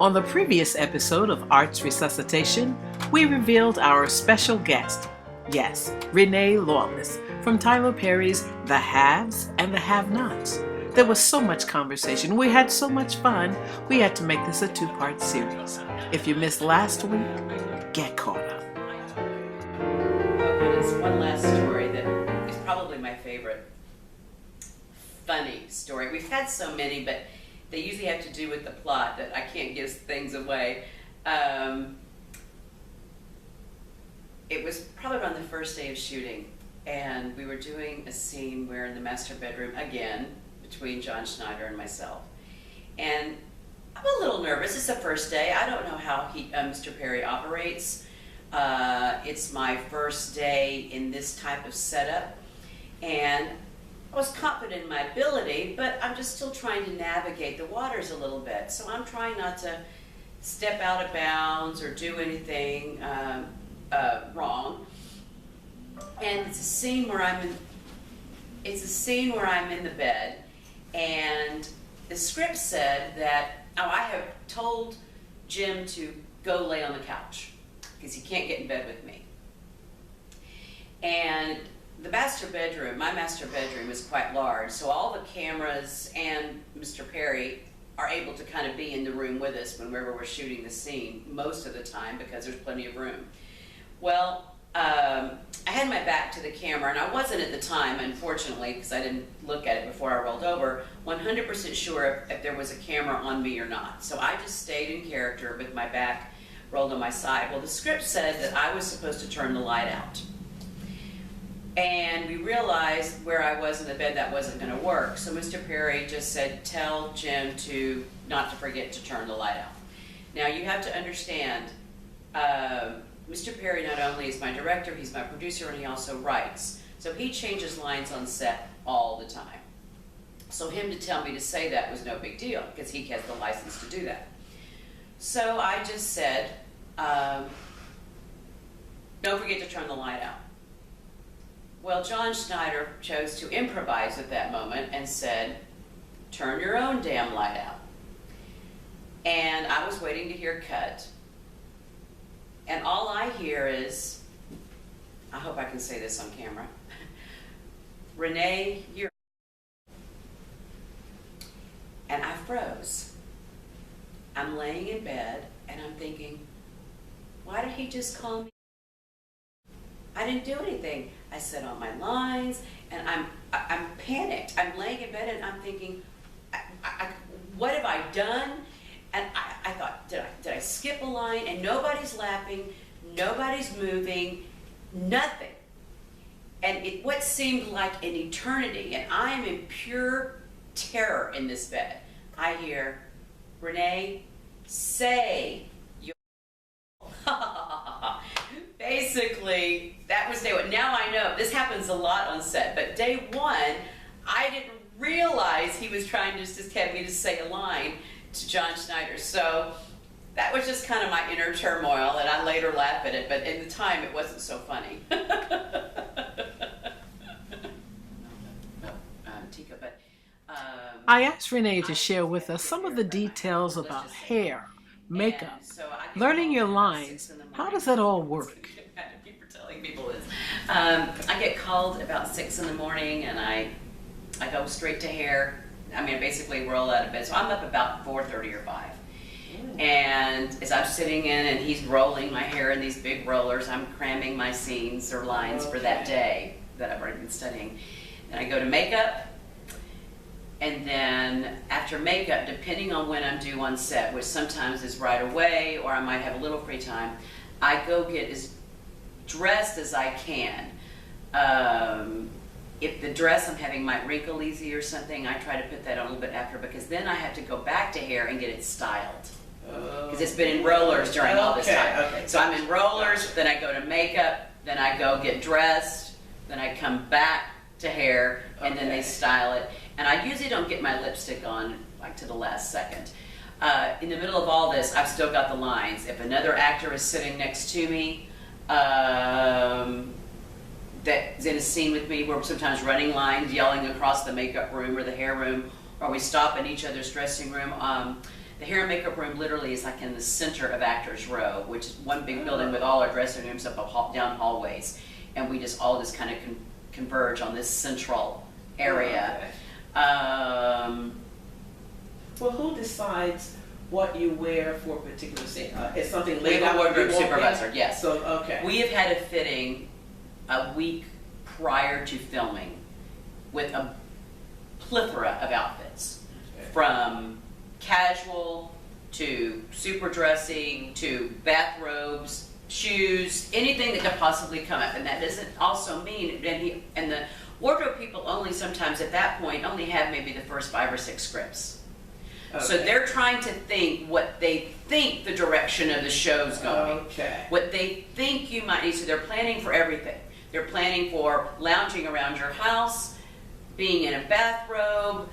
On the previous episode of Arts Resuscitation, we revealed our special guest, yes, Renee Lawless, from Tyler Perry's The Haves and the Have-Nots. There was so much conversation. We had so much fun. We had to make this a two-part series. If you missed last week, get caught up. There's one last story that is probably my favorite funny story. We've had so many, but they usually have to do with the plot that I can't give things away. It was probably around the first day of shooting, and we were doing a scene where in the master bedroom, again, between John Schneider and myself. And I'm a little nervous. It's the first day. I don't know how Mr. Perry operates. It's my first day in this type of setup, and I was confident in my ability, but I'm just still trying to navigate the waters a little bit. So I'm trying not to step out of bounds or do anything wrong. And it's a scene where I'm in the bed, and the script said that I have told Jim to go lay on the couch because he can't get in bed with me. And my master bedroom is quite large, so all the cameras and Mr. Perry are able to kind of be in the room with us whenever we're shooting the scene most of the time because there's plenty of room. Well, I had my back to the camera, and I wasn't at the time, unfortunately, because I didn't look at it before I rolled over, 100% sure if there was a camera on me or not. So I just stayed in character with my back rolled on my side. Well, the script said that I was supposed to turn the light out. And we realized where I was in the bed that wasn't going to work. So Mr. Perry just said, tell Jim not to forget to turn the light out. Now you have to understand, Mr. Perry not only is my director, he's my producer, and he also writes. So he changes lines on set all the time. So him to tell me to say that was no big deal because he has the license to do that. So I just said, don't forget to turn the light out. Well, John Schneider chose to improvise at that moment and said, turn your own damn light out. And I was waiting to hear cut. And all I hear is, I hope I can say this on camera, Renee, you're... And I froze. I'm laying in bed and I'm thinking, why did he just call me? I didn't do anything. I said all my lines, and I'm panicked. I'm laying in bed and I'm thinking, what have I done? And I thought, did I skip a line? And nobody's laughing, nobody's moving, nothing. And what seemed like an eternity, and I am in pure terror in this bed. I hear, Renee, say your... Basically, that was day one. Now I know, this happens a lot on set, but day one, I didn't realize he was trying to just have me to say a line to John Schneider. So that was just kind of my inner turmoil, and I later laugh at it, but in the time it wasn't so funny. Tika, but, I asked Renee to share with us some of the details about hair, makeup, learning your lines. How does that all work? People telling people this. I get called about 6 in the morning, and I go straight to hair. I mean, I basically roll out of bed. So I'm up about 4:30 or 5. And as I'm sitting in and he's rolling my hair in these big rollers, I'm cramming my scenes or lines for that day that I've already been studying. Then I go to makeup. And then after makeup, depending on when I'm due on set, which sometimes is right away or I might have a little free time, I go get as dressed as I can. If the dress I'm having might wrinkle easy or something, I try to put that on a little bit after, because then I have to go back to hair and get it styled. Because it's been in rollers during all this time. Okay. So I'm in rollers, then I go to makeup, then I go get dressed, then I come back to hair, and then they style it. And I usually don't get my lipstick on like to the last second. In the middle of all this, I've still got the lines. If another actor is sitting next to me, that's in a scene with me, we're sometimes running lines, yelling across the makeup room or the hair room, or we stop in each other's dressing room. The hair and makeup room literally is like in the center of Actors Row, which is one big building with all our dressing rooms up down hallways. And we just all just kind of converge on this central area. Okay. Well, who decides what you wear for a particular scene? Is something We laid have out? a wardrobe You walk in? supervisor, yes. So, okay. We have had a fitting a week prior to filming with a plethora of outfits, Okay. from casual to super dressy to bathrobes, shoes, anything that could possibly come up. And that doesn't also mean, and the wardrobe people only sometimes at that point only have maybe the first 5 or 6 scripts. So Okay. they're trying to think what they think the direction of the show's going. Okay. What they think you might need. So they're planning for everything. They're planning for lounging around your house, being in a bathrobe,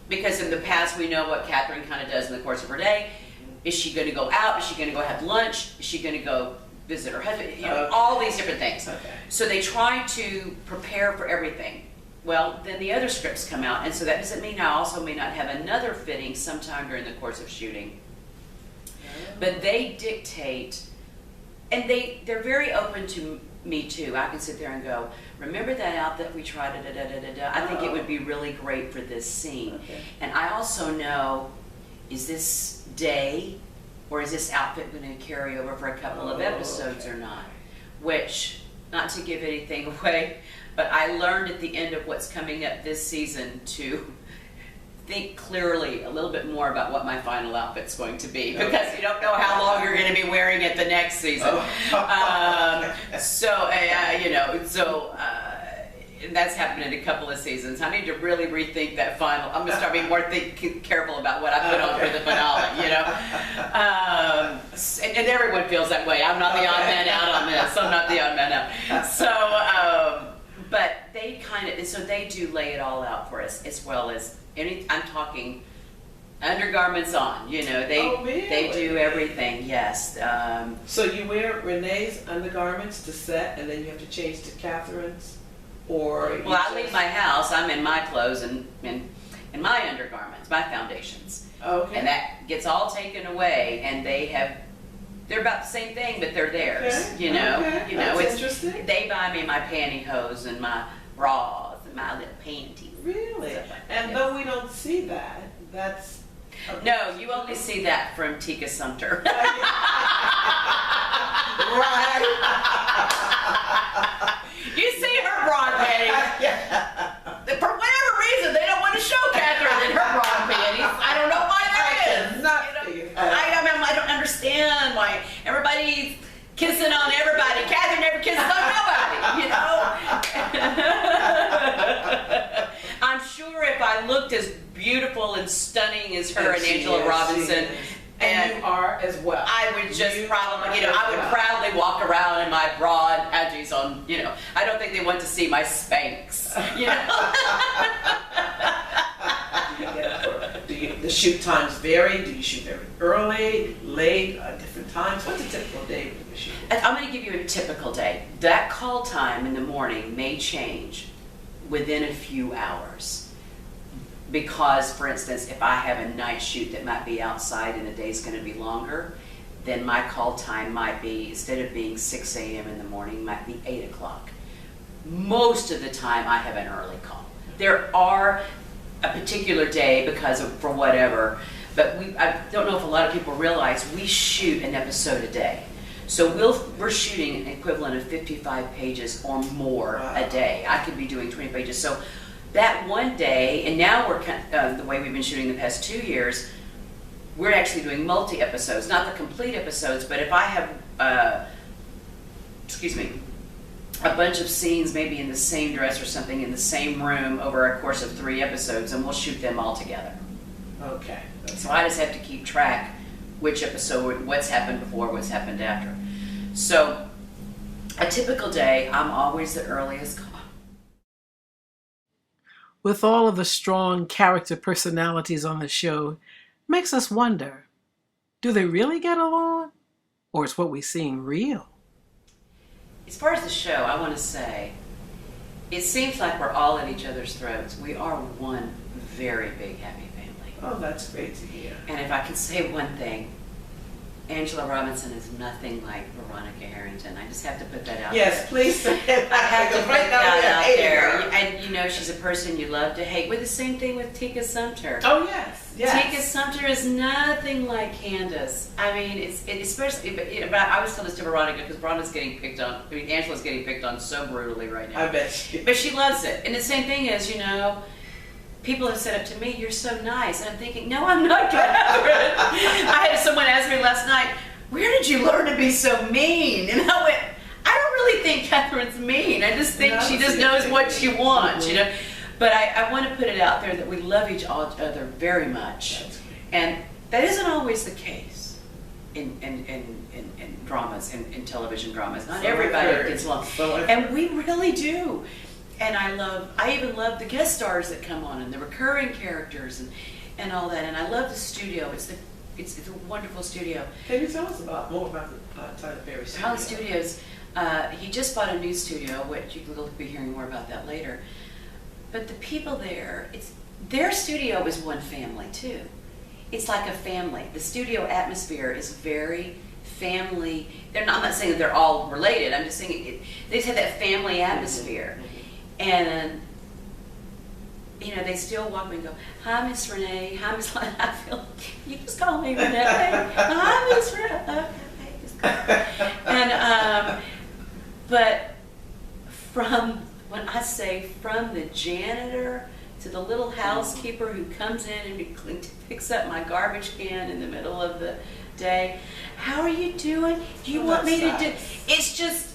because in the past we know what Katheryn kind of does in the course of her day. Is she going to go out? Is she going to go have lunch? Is she going to go visit her husband? You know, all these different things. Okay. So they try to prepare for everything. Well, then the other scripts come out, and so that doesn't mean I also may not have another fitting sometime during the course of shooting. But they dictate, and they're very open to me too. I can sit there and go, remember that outfit we tried, da da da da da. I think it would be really great for this scene. Okay. And I also know, is this day or is this outfit going to carry over for a couple of episodes or not? Which, not to give anything away, but I learned at the end of what's coming up this season to think clearly a little bit more about what my final outfit's going to be, because you don't know how long you're going to be wearing it the next season. And that's happened in a couple of seasons. I need to really rethink that final. I'm going to start being more careful about what I put on for the finale, you know. And everyone feels that way. I'm not the odd man out on this. I'm not the odd man out. So, but they kind of, so they do lay it all out for us, as well as I'm talking undergarments on, you know, they do everything, yes. So you wear Renee's undergarments to set, and then you have to change to Katheryn's? Or well, I leave my house, I'm in my clothes and in my undergarments, my foundations. Okay. And that gets all taken away, and they're about the same thing, but they're theirs, Okay. you know. Okay. You know, That's it's interesting. They buy me my pantyhose and my bras and my little panties. Really? Stuff like that, And yes. though we don't see that, that's... No, you only see that from Tika Sumter. Right. You see her broad panties. For whatever reason, they don't want to show Katheryn in her broad panties. I don't know why that is. I don't understand why everybody's kissing on everybody. Katheryn never kisses on nobody, you know? I'm sure if I looked as beautiful and stunning as her and Angela Robinson, and you are as well. I would just probably, you know, I would proudly walk around in my broad edges on, you know, I don't think they want to see my Spanx, you know. Do the shoot times vary? Do you shoot very early, late, different times? What's a typical day for the shoot? I'm going to give you a typical day. That call time in the morning may change within a few hours. Because, for instance, if I have a night shoot that might be outside and the day's going to be longer, then my call time might be, instead of being 6 a.m. in the morning, might be 8 o'clock. Most of the time I have an early call. There are a particular day for whatever, but I don't know if a lot of people realize we shoot an episode a day. So we're shooting an equivalent of 55 pages or more a day. I could be doing 20 pages. So that one day, and now we're the way we've been shooting the past 2 years, we're actually doing multi-episodes, not the complete episodes, but if I have, a bunch of scenes maybe in the same dress or something in the same room over a course of 3 episodes, and we'll shoot them all together. Okay. So I just have to keep track which episode, what's happened before, what's happened after. So a typical day, I'm always the earliest call. With all of the strong character personalities on the show, makes us wonder, do they really get along? Or is what we seeing real? As far as the show, I want to say, it seems like we're all at each other's throats. We are one very big happy family. Oh, that's great to hear. And if I can say one thing, Angela Robinson is nothing like Veronica Harrington. I just have to put that out there. Yes, please say that. I have to put Right now that we're out hating there. her. And you know, she's a person you love to hate. With the same thing with Tika Sumpter. Oh, yes, yes. Tika Sumpter is nothing like Candace. I mean, especially, but I always tell this to Veronica because Veronica's getting picked on. I mean, Angela's getting picked on so brutally right now. I bet she. But she loves it. And the same thing is, you know, people have said up to me, "You're so nice," and I'm thinking, "No, I'm not, Katheryn." I had someone ask me last night, "Where did you learn to be so mean?" And I went, "I don't really think Katheryn's mean. I just think she just knows what she wants, you know." But I want to put it out there that we love each other very much, and that isn't always the case in dramas, in television dramas. Not everybody gets along, and we really do. And I even love the guest stars that come on and the recurring characters and all that. And I love the studio. It's a wonderful studio. Can you tell us more about the Tyler Perry studio? Holly Studios, he just bought a new studio, which you'll be hearing more about that later. But the people there, their studio is one family too. It's like a family. The studio atmosphere is very family. I'm not saying that they're all related. I'm just saying they just have that family atmosphere. And you know, they still walk me and go, "Hi, Miss Renee. Hi, Miss Lynn." I feel, you just call me Renee. Hi, Miss Renee. Okay, just call me. And but when I say from the janitor to the little housekeeper who comes in and picks up my garbage can in the middle of the day, "How are you doing? Do you want me to do?" It's just,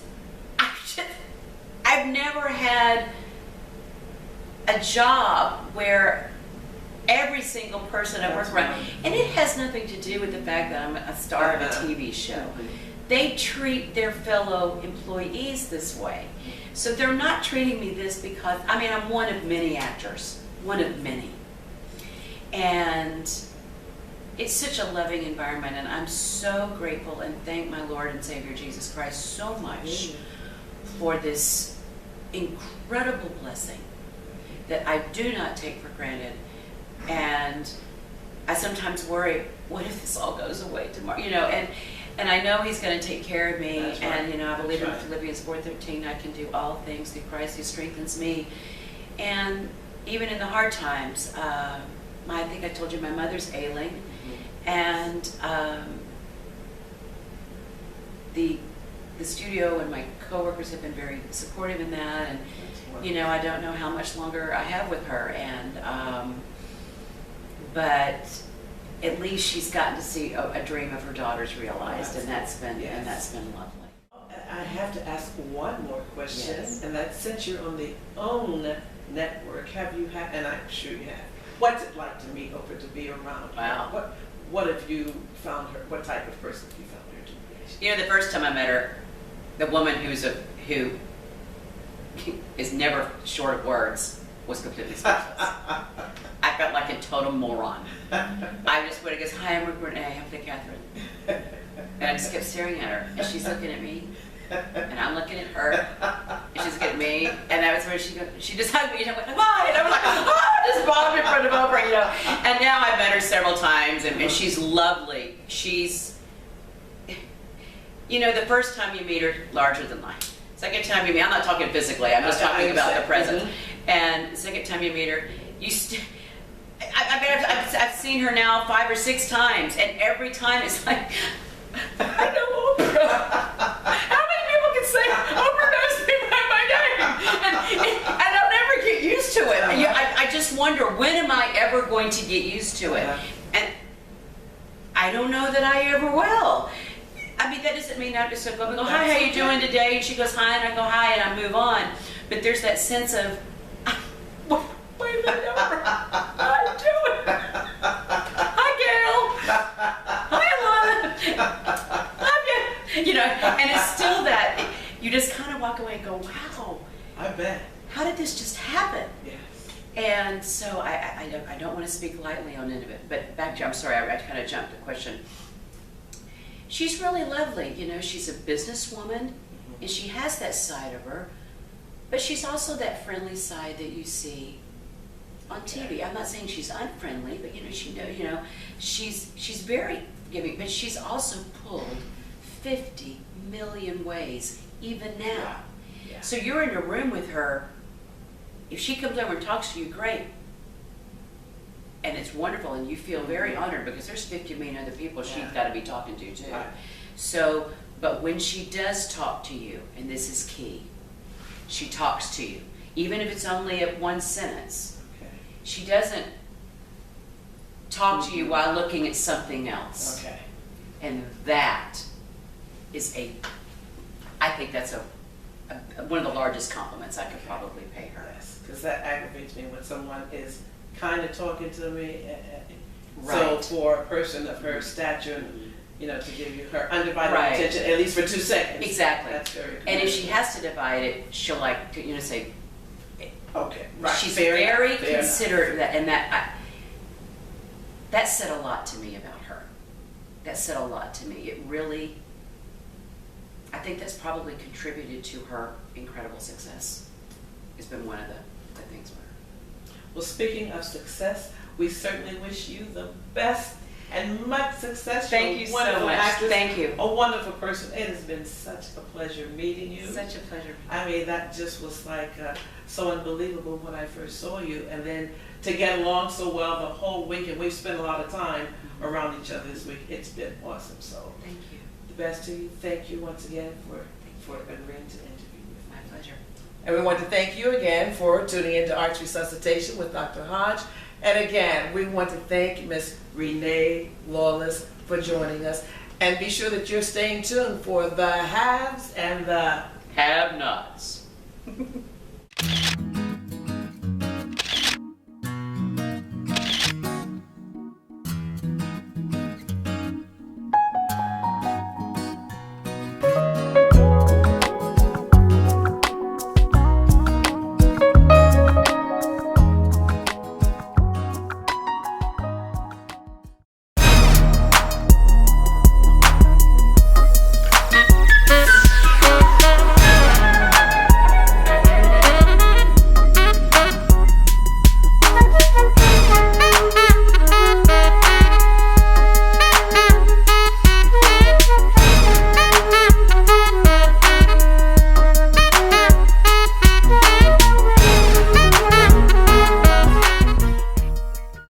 I've never had a job where every single person I work around, and it has nothing to do with the fact that I'm a star of a TV show. They treat their fellow employees this way. So they're not treating me this because, I mean, I'm one of many actors, one of many. And it's such a loving environment, and I'm so grateful and thank my Lord and Savior Jesus Christ so much for this incredible blessing that I do not take for granted. And I sometimes worry, what if this all goes away tomorrow? You know, and I know He's going to take care of me. And you know, I believe in Philippians 4:13, I can do all things through Christ who strengthens me. And even in the hard times, I think I told you my mother's ailing, and the studio and my coworkers have been very supportive in that, and you know, I don't know how much longer I have with her, and but at least she's gotten to see a dream of her daughter's realized, and that's been lovely. I have to ask one more question, Yes. and that's, since you're on the OWN network, have you had, and I'm sure you have, what's it like to meet Oprah, to be around her? Wow. What have you found her, what type of person have you found her to be? You know, the first time I met her, the woman who is never short of words was completely speechless. I felt like a total moron. I just would have goes, "Hi, I'm Renee, I'm the Katheryn." And I just kept staring at her, and she's looking at me, and I'm looking at her, and she's looking at me, and that was where she just hugged me, and I went, "Hi," and I was like, "Oh," just bobbed in front of Oprah, you know. And now I've met her several times, and she's lovely. She's, you know, the first time you meet her, larger than life. Second time you meet, I'm not talking physically, I'm just talking about the present. And the second time you meet her, I've seen her now 5 or 6 times, and every time it's like, "I know Oprah." How many people can say Oprah knows me by my name? And I'll never get used to it. I just wonder, when am I ever going to get used to it? And I don't know that I ever will. I mean, that doesn't mean I just go, "Hi, how you doing today?" And she goes, "Hi," and I go, "Hi," and I move on. But there's that sense of, wait a minute, Oprah, how you doing? "Hi, Gail." "Hi, Lon." You know, and it's still that, you just kind of walk away and go, "Wow. I bet. How did this just happen?" Yes. And so I don't want to speak lightly on any of it, but back to, I'm sorry, I kind of jumped the question. She's really lovely, you know, she's a businesswoman, and she has that side of her, but she's also that friendly side that you see on TV. I'm not saying she's unfriendly, but she's very giving, but she's also pulled 50 million ways, even now. Yeah. So you're in a room with her. If she comes over and talks to you, great. And it's wonderful, and you feel very honored because there's 50 million other people she's got to be talking to too. Right. So, but when she does talk to you, and this is key, she talks to you, even if it's only at one sentence. Okay. She doesn't talk to you while looking at something else. Okay. And that is I think that's one of the largest compliments I could probably pay her. Yes, because that aggravates me when someone is kind of talking to me. Right. So for a person of her stature, to give you her undivided attention, at least for 2 seconds. Exactly. That's very good. And if she has to divide it, she'll say, okay, right. She's fair very enough, fair considerate of that, and that said a lot to me about her. That said a lot to me. It really, I think that's probably contributed to her incredible success. It's been one of the things with her. Well, speaking of success, we certainly wish you the best and much success. Thank you so much. Actress, thank you. A wonderful person. It has been such a pleasure meeting you. Such a pleasure. I mean, that just was like so unbelievable when I first saw you, and then to get along so well the whole week, and we've spent a lot of time around each other this week. It's been awesome. So Thank you. the best to you. Thank you once again for agreeing to interview with me. My pleasure. And we want to thank you again for tuning into Arts Resuscitation with Dr. Hodge. And again, we want to thank Miss Renee Lawless for joining us. And be sure that you're staying tuned for the haves and the Have-nots.